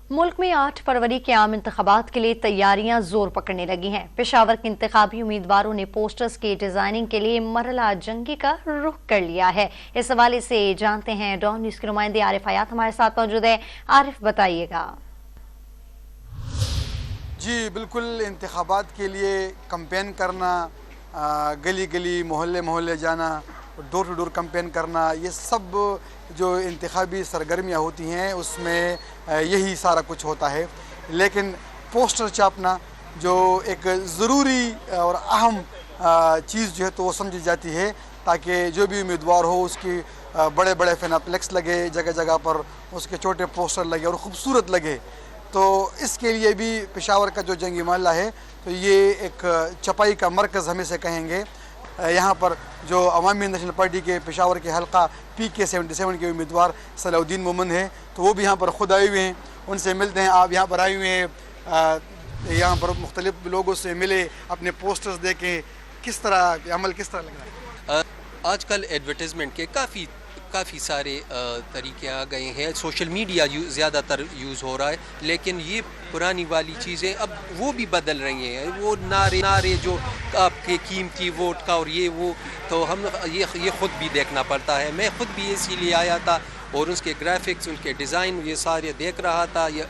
मुल्क में 8 फरवरी के आम इंतखाबात के लिए तैयारियां जोर पकड़ने लगी हैं। पेशावर के इंतखाबी उम्मीदवारों ने पोस्टर्स की डिजाइनिंग के लिए मरहला जंगी का रुख कर लिया है। इस हवाले से जानते हैं डॉन न्यूज के नुमाइंदे आरिफ हयात हमारे साथ मौजूद है। आरिफ, बताइएगा। जी बिल्कुल, इंतखाबात के लिए कैंपेन करना, गली गली मोहल्ले मोहल्ले जाना, डोर टू डोर कैंपेन करना, ये सब जो इंतखाबी सरगर्मियाँ होती हैं उसमें यही सारा कुछ होता है। लेकिन पोस्टर छापना जो एक ज़रूरी और अहम चीज़ जो है तो वो समझी जाती है, ताकि जो भी उम्मीदवार हो उसकी बड़े बड़े फेनाप्लेक्स लगे, जगह जगह पर उसके छोटे पोस्टर लगे और ख़ूबसूरत लगे। तो इसके लिए भी पेशावर का जो जंगी महल्ला है तो ये एक छपाई का मरकज़ हम इसे कहेंगे। यहाँ पर जो अवामी नेशनल पार्टी के पेशावर के हल्का PK-77 के उम्मीदवार सलाउद्दीन मोमन हैं, तो वो भी यहाँ पर खुद आए हुए हैं, उनसे मिलते हैं। आप यहाँ पर आए हुए हैं, यहाँ पर मुख्तलिफ लोगों से मिले, अपने पोस्टर्स देखें, किस तरह अमल किस तरह लग रहा है? आजकल एडवर्टाइजमेंट के काफ़ी सारे तरीके आ गए हैं। सोशल मीडिया ज़्यादातर यूज़ हो रहा है, लेकिन ये पुरानी वाली चीज़ें अब वो भी बदल रही हैं। वो नारे जो आपके कीमती वोट का और ये वो, तो हम ये ख़ुद भी देखना पड़ता है। मैं ख़ुद भी इसीलिए आया था और उसके ग्राफिक्स, उनके डिज़ाइन ये सारे देख रहा था। ये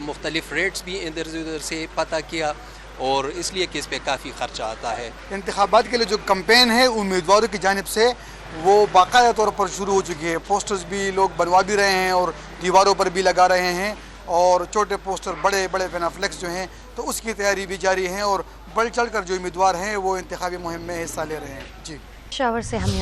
मुख्तलिफ़ रेट्स भी इधर उधर से पता किया, और इसलिए कि इस पे काफ़ी ख़र्चा आता है। इंतखाबात के लिए जो कैंपेन है उम्मीदवारों की जानिब से वो बाकायदा तौर पर शुरू हो चुकी है। पोस्टर्स भी लोग बनवा भी रहे हैं और दीवारों पर भी लगा रहे हैं, और छोटे पोस्टर, बड़े बड़े फेनाफ्लेक्स जो हैं तो उसकी तैयारी भी जारी है, और बढ़ चढ़ कर जो उम्मीदवार हैं वो इंतखाबी मुहिम में हिस्सा ले रहे हैं। जी, पेशावर से हमें